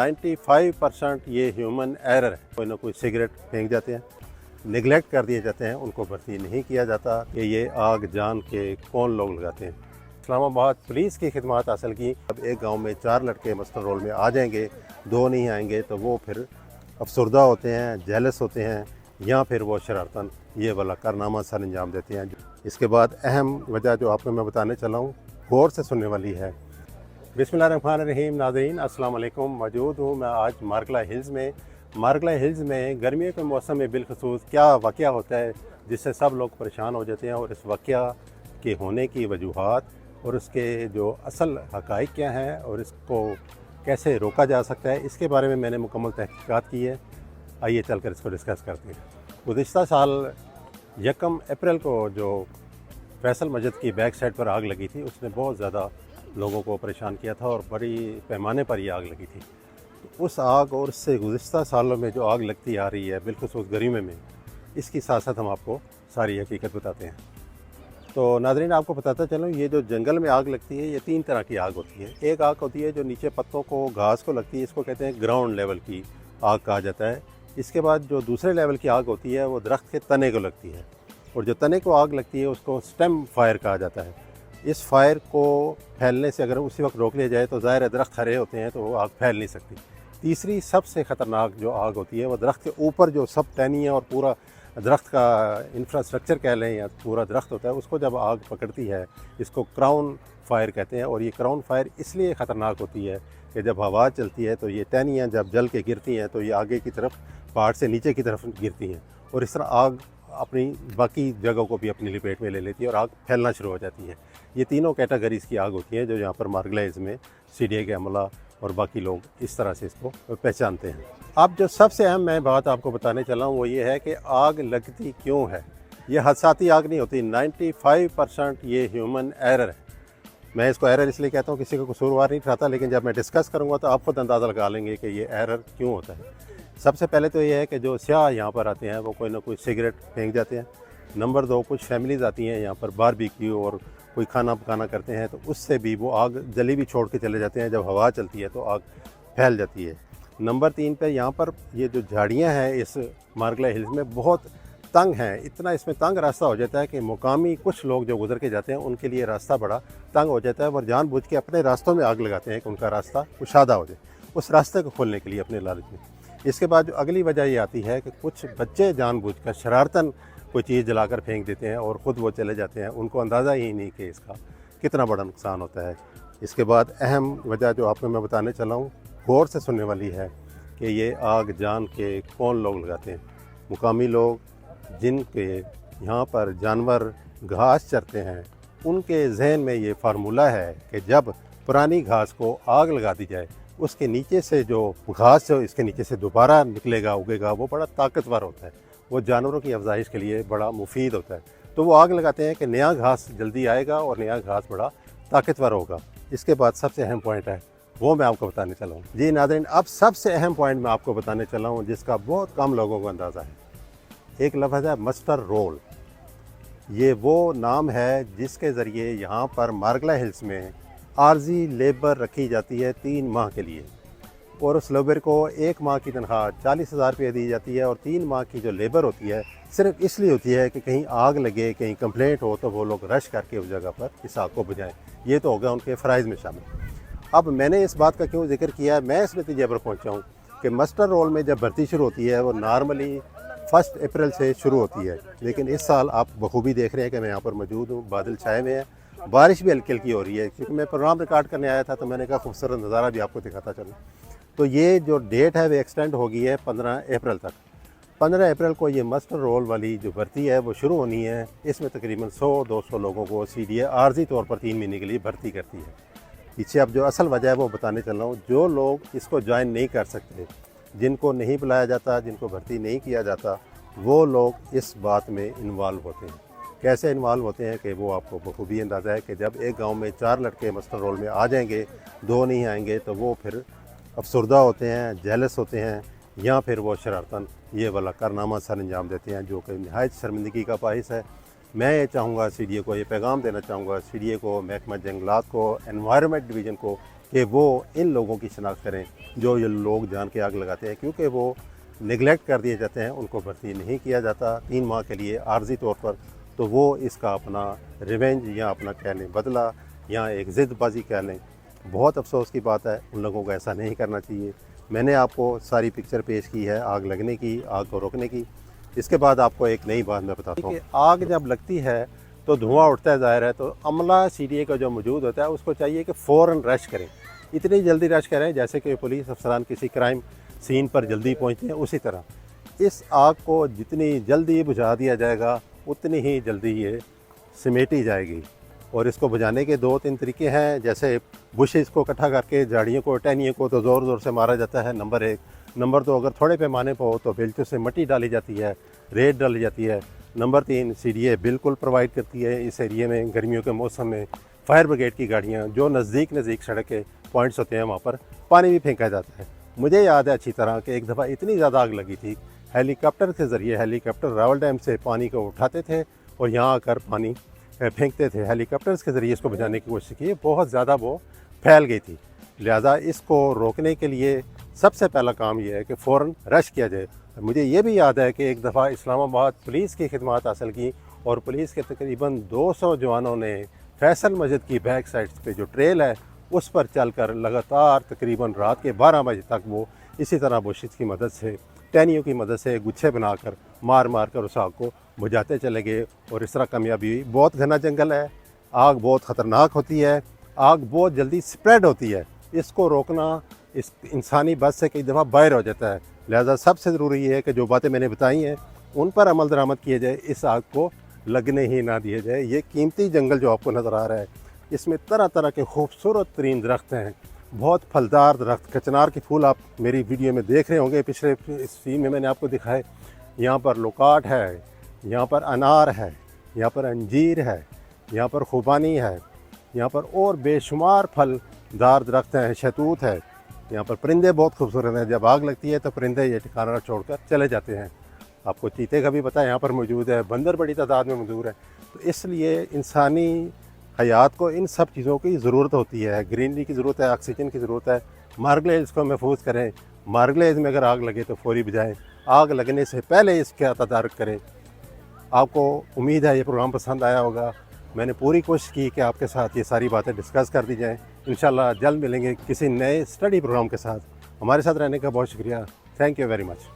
95% ये human error है। कोई ना कोई सिगरेट फेंक जाते हैं, निगलेक्ट कर दिए जाते हैं, उनको भर्ती नहीं किया जाता कि ये आग जान के कौन लोग लगाते हैं। इस्लामाबाद पुलिस की खिदमत हासिल की। अब एक गांव में 4 लड़के मस्टर रोल में आ जाएंगे, 2 नहीं आएंगे तो वो फिर अफसरदा होते हैं, जेलस होते हैं, या फिर वो शरारतन ये वाला कारनामा सर अंजाम देते हैं। इसके बाद अहम वजह जो आपको मैं बताने चला हूँ, गौर से सुनने वाली है। बिस्मिल्लाहिर्रहमानिर्रहीम। नाज़रीन अस्सलाम वालेकुम। मौजूद हूँ मैं आज मार्गला हिल्स में। मार्गला हिल्स में गर्मियों के मौसम में बिलखसूस क्या वाक़या होता है जिससे सब लोग परेशान हो जाते हैं, और इस वाक़या के होने की वजूहात और उसके जो असल हक़ाइक़ क्या हैं और इसको कैसे रोका जा सकता है, इसके बारे में मैंने मुकम्मल तहक़ीक़ात की है। आइए चलकर इसको डिस्कस करते हैं। गुज़िश्ता साल 1 अप्रैल को जो फैसल मस्जिद की बैक साइड पर आग लगी थी, उसने बहुत ज़्यादा लोगों को परेशान किया था और बड़ी पैमाने पर ये आग लगी थी। तो उस आग और उससे गुज़िश्ता सालों में जो आग लगती आ रही है बिलखुसूस गर्मियों में, इसकी साथ साथ हम आपको सारी हकीकत बताते हैं। तो नाज़रीन आपको बताता चलूँ, ये जो जंगल में आग लगती है ये 3 तरह की आग होती है। एक आग होती है जो नीचे पत्तों को, घास को लगती है, इसको कहते हैं ग्राउंड लेवल की आग कहा जाता है। इसके बाद जो दूसरे लेवल की आग होती है वो दरख्त के तने को लगती है, और जो तने को आग लगती है उसको स्टेम फायर कहा जाता है। इस फायर को फैलने से अगर उसी वक्त रोक लिया जाए तो ज़ाहिर है दरख्त हरे होते हैं तो वो आग फैल नहीं सकती। तीसरी सबसे ख़तरनाक जो आग होती है वो दरख्त के ऊपर जो सब टहनियाँ और पूरा दरख्त का इंफ्रास्ट्रक्चर कह लें या पूरा दरख्त होता है, उसको जब आग पकड़ती है, इसको क्राउन फायर कहते हैं। और ये क्राउन फायर इसलिए ख़तरनाक होती है कि जब हवा चलती है तो ये टहनियाँ जब जल के गिरती हैं तो ये आगे की तरफ पहाड़ से नीचे की तरफ गिरती हैं, और इस तरह आग अपनी बाकी जगहों को भी अपनी लपेट में ले लेती है और आग फैलना शुरू हो जाती है। ये तीनों कैटेगरीज़ की आग होती है जो यहाँ पर मार्गला हिल्स में सीडीए के अमला और बाकी लोग इस तरह से इसको पहचानते हैं। अब जो सबसे अहम मैं बात आपको बताने चला हूँ वो ये है कि आग लगती क्यों है। ये हादसाती आग नहीं होती। 95% ये ह्यूमन एरर है। मैं इसको एरर इसलिए कहता हूँ, किसी का कसूरवार नहीं ठहराता, लेकिन जब मैं डिस्कस करूँगा तो आप खुद अंदाज़ा लगा लेंगे कि ये एरर क्यों होता है। सबसे पहले तो ये है कि जो स्याह यहाँ पर आते हैं वो कोई ना कोई सिगरेट फेंक जाते हैं। नंबर 2, कुछ फैमिलीज़ आती हैं यहाँ पर बारबेक्यू और कोई खाना पकाना करते हैं, तो उससे भी वो आग जली भी छोड़ के चले जाते हैं। जब हवा चलती है तो आग फैल जाती है। नंबर 3 पे यहाँ पर ये जो झाड़ियाँ हैं इस मार्गला हिल्स में बहुत तंग हैं। इतना इसमें तंग रास्ता हो जाता है कि मुकामी कुछ लोग जो गुजर के जाते हैं उनके लिए रास्ता बड़ा तंग हो जाता है, और जानबूझ के अपने रास्तों में आग लगाते हैं कि उनका रास्ता कुशादा हो जाए, उस रास्ते को खोलने के लिए अपने लालच में। इसके बाद जो अगली वजह ये आती है कि कुछ बच्चे जानबूझकर शरारतन कोई चीज़ जलाकर फेंक देते हैं और ख़ुद वो चले जाते हैं, उनको अंदाज़ा ही नहीं कि इसका कितना बड़ा नुकसान होता है। इसके बाद अहम वजह जो आपको मैं बताने चला हूँ, गौर से सुनने वाली है कि ये आग जान के कौन लोग लगाते हैं। मुकामी लोग जिनके यहाँ पर जानवर घास चरते हैं, उनके जहन में ये फार्मूला है कि जब पुरानी घास को आग लगा दी जाए, उसके नीचे से जो घास जो इसके नीचे से दोबारा निकलेगा, उगेगा, वो बड़ा ताकतवर होता है, वो जानवरों की अफजाइश के लिए बड़ा मुफीद होता है। तो वो आग लगाते हैं कि नया घास जल्दी आएगा और नया घास बड़ा ताकतवर होगा। इसके बाद सबसे अहम पॉइंट है वो मैं आपको बताने चला हूँ। जी नाज़रीन, अब सबसे अहम पॉइंट मैं आपको बताने चला हूँ जिसका बहुत कम लोगों को अंदाज़ा है। एक लफ्ज़ है मस्टर रोल। ये वो नाम है जिसके ज़रिए यहाँ पर मार्गला हिल्स में आर्जी लेबर रखी जाती है 3 माह के लिए, और उस लेबर को 1 माह की तनख्वाह 40,000 रुपये दी जाती है, और 3 माह की जो लेबर होती है सिर्फ इसलिए होती है कि कहीं आग लगे, कहीं कंप्लेंट हो तो वो लोग रश करके उस जगह पर इस आग को बुझाएं। ये तो हो गया उनके फ़राइज़ में शामिल। अब मैंने इस बात का क्यों जिक्र किया है, मैं इस नतीजे पर पहुँचा हूँ कि मस्टर रोल में जब भर्ती शुरू होती है वो नॉर्मली 1 अप्रैल से शुरू होती है, लेकिन इस साल आप बखूबी देख रहे हैं कि मैं यहाँ पर मौजूद हूँ, बादल छाए हुए हैं, बारिश भी हल्की हल्की हो रही है। क्योंकि मैं प्रोग्राम रिकॉर्ड करने आया था तो मैंने कहा खूबसूरत नज़ारा भी आपको दिखाता चलूँ। तो ये जो डेट है वो एक्सटेंड हो गई है 15 अप्रैल तक। 15 अप्रैल को ये मस्टर रोल वाली जो भर्ती है वो शुरू होनी है। इसमें तकरीबन 100-200 लोगों को सीडीए आर्जी तौर पर 3 महीने के लिए भर्ती करती है। पीछे अब जो असल वजह है वो बताने चल रहा हूँ। जो लोग इसको ज्वाइन नहीं कर सकते, जिनको नहीं बुलाया जाता, जिनको भर्ती नहीं किया जाता, वो लोग इस बात में इन्वॉल्व होते हैं। कैसे इन्वॉल्व होते हैं कि वो आपको बखूबी अंदाज़ा है कि जब एक गांव में 4 लड़के मस्टर रोल में आ जाएंगे, 2 नहीं आएंगे तो वो फिर अफसरदा होते हैं, जेलस होते हैं, या फिर वो शरारतन ये वाला कारनामा सर अंजाम देते हैं जो कि नहायत शर्मिंदगी का बाइस है। मैं ये चाहूँगा सीडीए को ये पैगाम देना चाहूँगा, सीडीए को, महकमा जंगलात को, एनवायरनमेंट डिवीज़न को, कि वो इन लोगों की शनाख्त करें जो ये लोग जान के आग लगाते हैं, क्योंकि वो निगलेक्ट कर दिए जाते हैं, उनको भर्ती नहीं किया जाता 3 माह के लिए आर्जी तौर पर। तो वो इसका अपना रिवेंज या अपना कह लें बदला या एक ज़िद्दबाजी कह लें, बहुत अफसोस की बात है। उन लोगों को ऐसा नहीं करना चाहिए। मैंने आपको सारी पिक्चर पेश की है आग लगने की, आग को रोकने की। इसके बाद आपको एक नई बात मैं बताता हूँ। आग जब लगती है तो धुआं उठता है ज़ाहिर है, तो अमला CDA का जो मौजूद होता है उसको चाहिए कि फ़ौरन रश करें, इतनी जल्दी रश करें जैसे कि पुलिस अफसरान किसी क्राइम सीन पर जल्दी पहुँचते हैं। उसी तरह इस आग को जितनी जल्दी बुझा दिया जाएगा उतनी ही जल्दी ये समेटी जाएगी। और इसको बुझाने के 2-3 तरीके हैं, जैसे बुशेस को इकट्ठा करके झाड़ियों को टहनियों को तो ज़ोर ज़ोर से मारा जाता है, नंबर 1। नंबर 2, अगर थोड़े पैमाने पर हो तो बेल्चों से मिट्टी डाली जाती है, रेत डाली जाती है। नंबर 3, CDA बिल्कुल प्रोवाइड करती है इस एरिए में गर्मियों के मौसम में फायर ब्रिगेड की गाड़ियाँ, जो नज़दीक सड़क के पॉइंट्स होते हैं वहाँ पर पानी भी फेंका जाता है। मुझे याद है अच्छी तरह कि एक दफ़ा इतनी ज़्यादा आग लगी थी, हेलीकॉप्टर के ज़रिए हेलीकॉप्टर रावल डैम से पानी को उठाते थे और यहाँ आकर पानी फेंकते थे। हेलीकॉप्टर्स के ज़रिए इसको बुझाने की कोशिश की, बहुत ज़्यादा वो फैल गई थी। लिहाजा इसको रोकने के लिए सबसे पहला काम यह है कि फ़ौरन रश किया जाए। मुझे ये भी याद है कि एक दफ़ा इस्लामाबाद पुलिस की खिदमत हासिल की और पुलिस के तकरीबन 200 जवानों ने फैसल मस्जिद की बैक साइड पे जो ट्रेल है उस पर चलकर लगातार तकरीबन रात के 12 बजे तक वो इसी तरह बुशेस की मदद से, टहनियों की मदद से गुच्छे बनाकर मार कर उस आग को बुझाते चले गए और इस तरह कामयाबी हुई। बहुत घना जंगल है, आग बहुत ख़तरनाक होती है, आग बहुत जल्दी स्प्रेड होती है। इसको रोकना इस इंसानी बस से कई दफ़ा बाहर हो जाता है। लिहाजा सबसे ज़रूरी है कि जो बातें मैंने बताई हैं उन पर अमल दरामद किए जाए, इस आग को लगने ही ना दिया जाए। ये कीमती जंगल जो आपको नज़र आ रहा है, इसमें तरह तरह के खूबसूरत तरीन दरख्त हैं, बहुत फलदार दरख्त। कचनार के फूल आप मेरी वीडियो में देख रहे होंगे, पिछले इस सीन में मैंने आपको दिखाए। यहाँ पर लोकाट है, यहाँ पर अनार है, यहाँ पर अंजीर है, यहाँ पर खुबानी है, यहाँ पर और बेशुमार फलदार दरख्त हैं, शहतूत है। यहाँ पर परिंदे बहुत खूबसूरत हैं। जब आग लगती है तो परिंदे ये ठिकाना छोड़कर चले जाते हैं। आपको चीते का भी पता है यहाँ पर मौजूद है, बंदर बड़ी तादाद में मौजूद है। तो इसलिए इंसानी हयात को इन सब चीज़ों की ज़रूरत होती है। ग्रीनरी की ज़रूरत है, ऑक्सीजन की ज़रूरत है। मार्गलेज को महफूज करें, मार्गलेज में अगर आग लगे तो फौरी बुझाएं, आग लगने से पहले इसका तदारुक करें। आपको उम्मीद है ये प्रोग्राम पसंद आया होगा। मैंने पूरी कोशिश की कि आपके साथ ये सारी बातें डिस्कस कर दी जाएँ। इंशाल्लाह जल्द मिलेंगे किसी नए स्टडी प्रोग्राम के साथ। हमारे साथ रहने का बहुत शुक्रिया। Thank you very much.